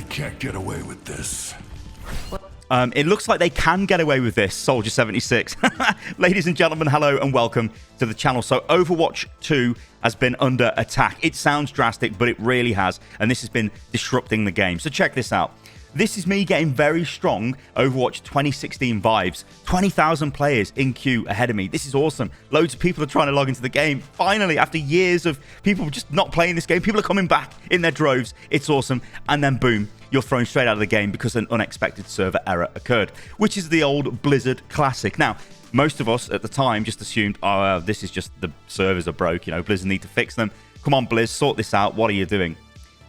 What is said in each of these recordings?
They can't get away with this. It looks like they can get away with this, Soldier 76. Ladies and gentlemen, hello and welcome to the channel. So Overwatch 2 has been under attack. It sounds drastic, but it really has. And this has been disrupting the game. So check this out. This is me getting very strong Overwatch 2016 vibes. 20,000 players in queue ahead of me. This is awesome. Loads of people are trying to log into the game. Finally, after years of people just not playing this game, people are coming back in their droves. It's awesome. And then boom, you're thrown straight out of the game because an unexpected server error occurred, which is the old Blizzard classic. Now, most of us at the time just assumed, oh, this is just the servers are broke. You know, Blizzard need to fix them. Come on, Blizz, sort this out. What are you doing?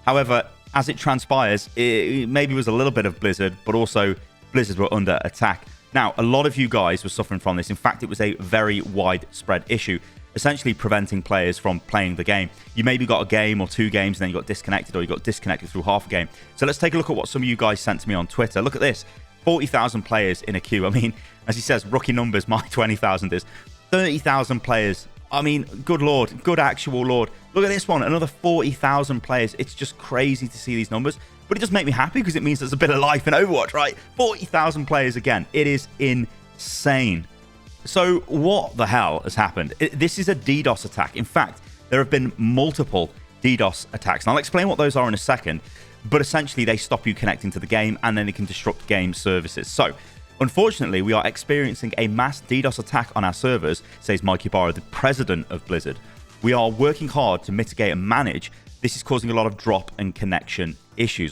However, as it transpires, it maybe was a little bit of Blizzard, but also Blizzard were under attack. Now, a lot of you guys were suffering from this. In fact, it was a very widespread issue, essentially preventing players from playing the game. You maybe got a game or two games and then you got disconnected, or you got disconnected through half a game. So let's take a look at what some of you guys sent to me on Twitter. Look at this. 40,000 players in a queue. I mean, as he says, rookie numbers, my 20,000 is 30,000 players. I mean, good Lord, good actual Lord. Look at this one, another 40,000 players. It's just crazy to see these numbers, but it does make me happy because it means there's a bit of life in Overwatch, right? 40,000 players again. It is insane. So what the hell has happened? This is a DDoS attack. In fact, there have been multiple DDoS attacks. And I'll explain what those are in a second, but essentially they stop you connecting to the game and then they can disrupt game services. So unfortunately, we are experiencing a mass DDoS attack on our servers, says Mikey Barra, the president of Blizzard. We are working hard to mitigate and manage. This is causing a lot of drop connection issues.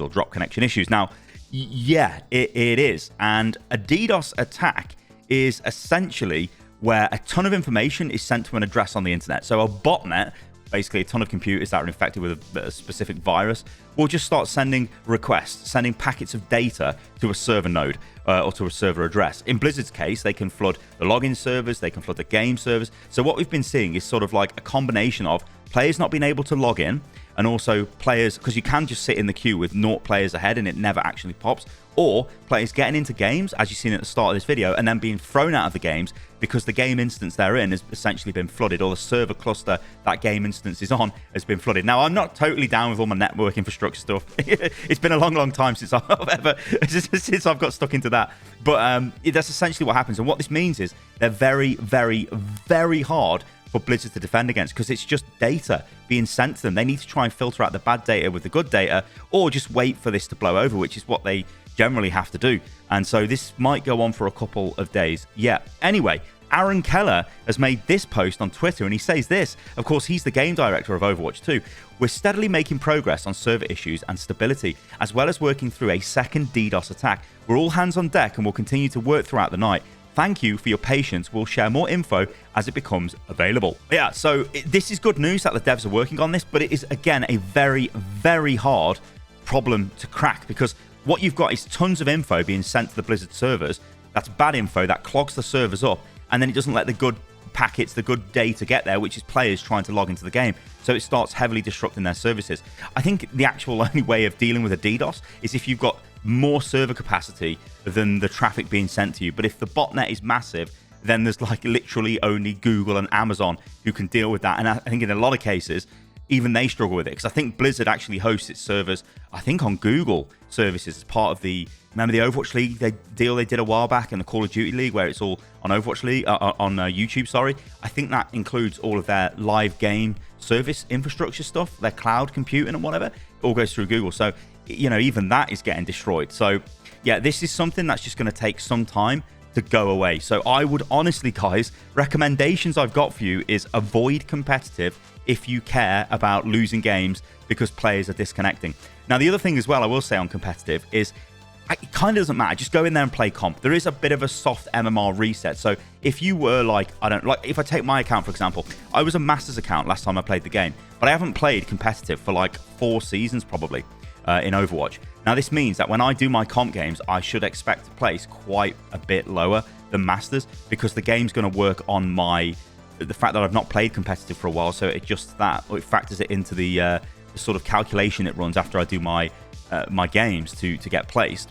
Now, yeah, it is. And a DDoS attack is essentially where a ton of information is sent to an address on the internet. So a botnet, basically a ton of computers that are infected with a specific virus, will just start sending requests, sending packets of data to a server node or to a server address. In Blizzard's case, they can flood the login servers, they can flood the game servers. So what we've been seeing is sort of like a combination of players not being able to log in, and also players, because you can just sit in the queue with 0 players ahead and it never actually pops, or players getting into games, as you've seen at the start of this video, and then being thrown out of the games because the game instance they're in has essentially been flooded, or the server cluster that game instance is on has been flooded. Now, I'm not totally down with all my network infrastructure stuff. It's been a long time since I've got stuck into that. But that's essentially what happens. And what this means is they're very hard for Blizzard to defend against, because it's just data being sent to them. They need to try and filter out the bad data with the good data, or just wait for this to blow over, which is what they generally have to do. And so this might go on for a couple of days. Yeah. Anyway, Aaron Keller has made this post on Twitter, and he says this. Of course, he's the game director of Overwatch 2. We're steadily making progress on server issues and stability, as well as working through a second DDoS attack. We're all hands on deck and will continue to work throughout the night. Thank you for your patience. We'll share more info as it becomes available. Yeah, so this is good news that the devs are working on this, but it is, again, a very hard problem to crack, because what you've got is tons of info being sent to the Blizzard servers. That's bad info that clogs the servers up, and then it doesn't let the good packets, the good data get there, which is players trying to log into the game. So it starts heavily disrupting their services. I think the actual only way of dealing with a DDoS is if you've got more server capacity than the traffic being sent to you. But if the botnet is massive, then there's like literally only Google and Amazon who can deal with that. And I think in a lot of cases, even they struggle with it, because I think Blizzard actually hosts its servers, I think, on Google services as part of the, remember the Overwatch League deal they did a while back, and the Call of Duty League, where it's all on Overwatch League, on YouTube, sorry. I think that includes all of their live game service infrastructure stuff, their cloud computing and whatever. It all goes through Google. So, you know, even that is getting destroyed. So, yeah, this is something that's just going to take some time to go away. So I would honestly, guys, recommendations I've got for you is avoid competitive if you care about losing games because players are disconnecting. Now, the other thing as well I will say on competitive is it kind of doesn't matter. Just go in there and play comp. There is a bit of a soft MMR reset. So if you were like, if I take my account, for example, I was a Masters account last time I played the game, but I haven't played competitive for like 4 seasons probably in Overwatch. Now, this means that when I do my comp games, I should expect to place quite a bit lower than Masters, because the game's going to work on the fact that I've not played competitive for a while. So it just it factors it into the sort of calculation it runs after I do my games to get placed.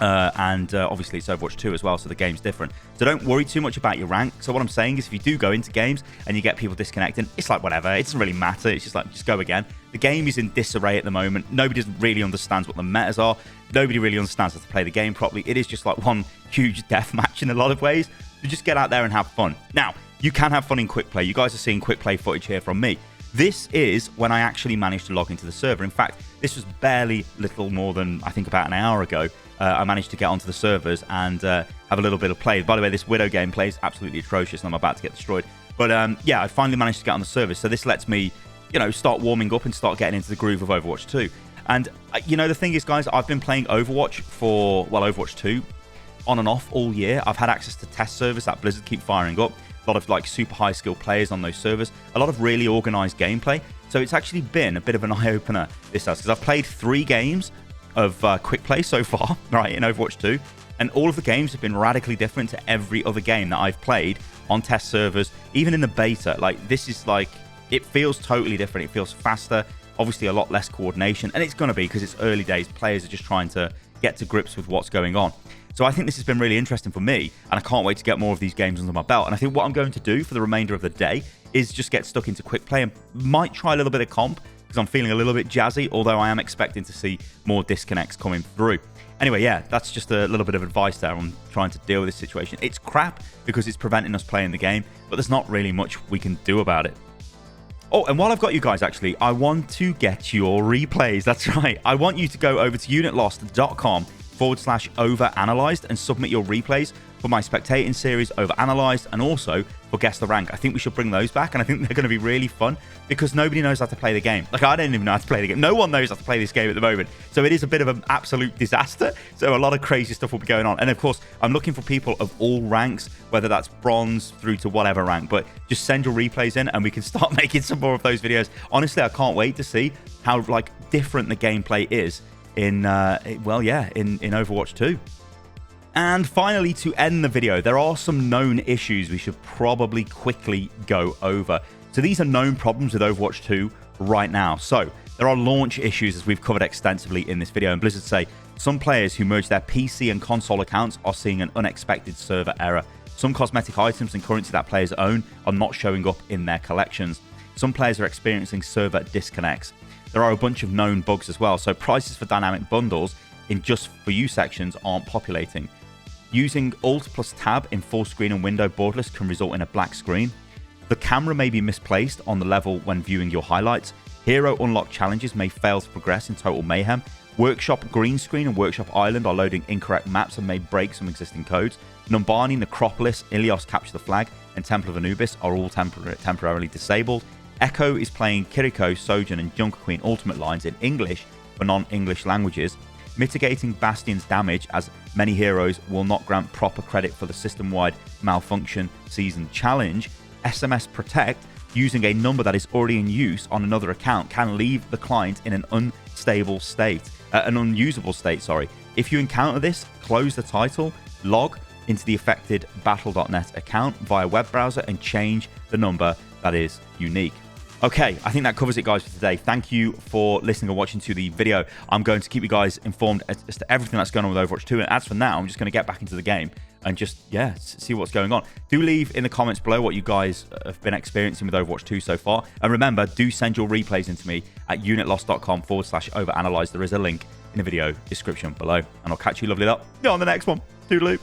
And obviously it's Overwatch 2 as well, so the game's different. So don't worry too much about your rank. So what I'm saying is, if you do go into games and you get people disconnecting, it's like whatever. It doesn't really matter. It's just like, just go again. The game is in disarray at the moment. Nobody really understands what the metas are. Nobody really understands how to play the game properly. It is just like one huge death match in a lot of ways. So just get out there and have fun. Now, you can have fun in quick play. You guys are seeing quick play footage here from me. This is when I actually managed to log into the server. In fact, this was barely little more than, I think, about an hour ago. I managed to get onto the servers and have a little bit of play. By the way, this Widow gameplay is absolutely atrocious and I'm about to get destroyed. But yeah, I finally managed to get on the servers. So this lets me, you know, start warming up and start getting into the groove of Overwatch 2. And, you know, the thing is, guys, I've been playing Overwatch for, well, Overwatch 2 on and off all year. I've had access to test servers that Blizzard keep firing up. A lot of like super high skill players on those servers. A lot of really organized gameplay. So it's actually been a bit of an eye-opener, this has, because I've played 3 games of quick play so far, right, in Overwatch 2. And all of the games have been radically different to every other game that I've played on test servers, even in the beta. Like, this is like, it feels totally different. It feels faster, obviously a lot less coordination. And it's going to be because it's early days. Players are just trying to get to grips with what's going on. So I think this has been really interesting for me, and I can't wait to get more of these games under my belt. And I think what I'm going to do for the remainder of the day is just get stuck into quick play and might try a little bit of comp because I'm feeling a little bit jazzy, although I am expecting to see more disconnects coming through. Anyway, yeah, that's just a little bit of advice there on trying to deal with this situation. It's crap because it's preventing us playing the game, but there's not really much we can do about it. Oh, and while I've got you guys, actually, I want to get your replays. That's right. I want you to go over to unitlost.com/overanalyzed and submit your replays for my spectating series Overanalyzed and also for Guess the Rank. I think we should bring those back, and I think they're going to be really fun because nobody knows how to play the game. Like, I don't even know how to play the game. No one knows how to play this game at the moment. So it is a bit of an absolute disaster. So a lot of crazy stuff will be going on. And of course, I'm looking for people of all ranks, whether that's bronze through to whatever rank. But just send your replays in and we can start making some more of those videos. Honestly, I can't wait to see how like different the gameplay is in Overwatch 2. And finally, to end the video, there are some known issues we should probably quickly go over. So these are known problems with Overwatch 2 right now. So there are launch issues, as we've covered extensively in this video. And Blizzard say some players who merge their PC and console accounts are seeing an unexpected server error. Some cosmetic items and currency that players own are not showing up in their collections. Some players are experiencing server disconnects. There are a bunch of known bugs as well. So prices for dynamic bundles in just for you sections aren't populating. Using Alt plus Tab in full screen and window borderless can result in a black screen. The camera may be misplaced on the level when viewing your highlights. Hero unlock challenges may fail to progress in total mayhem. Workshop green screen and Workshop Island are loading incorrect maps and may break some existing codes. Numbani, Necropolis, Ilios Capture the Flag, and Temple of Anubis are all temporarily disabled. Echo is playing Kiriko, Sojourn, and Junker Queen Ultimate lines in English for non-English languages. Mitigating Bastion's damage, as many heroes will not grant proper credit for the system-wide malfunction season challenge. SMS Protect, using a number that is already in use on another account, can leave the client in an unusable state. If you encounter this, close the title, log into the affected battle.net account via web browser and change the number that is unique. Okay, I think that covers it, guys, for today. Thank you for listening and watching to the video. I'm going to keep you guys informed as to everything that's going on with Overwatch 2. And as for now, I'm just going to get back into the game and just, yeah, see what's going on. Do leave in the comments below what you guys have been experiencing with Overwatch 2 so far. And remember, do send your replays into me at unitlost.com/overanalyze. There is a link in the video description below. And I'll catch you lovely lot on the next one. Toodaloo.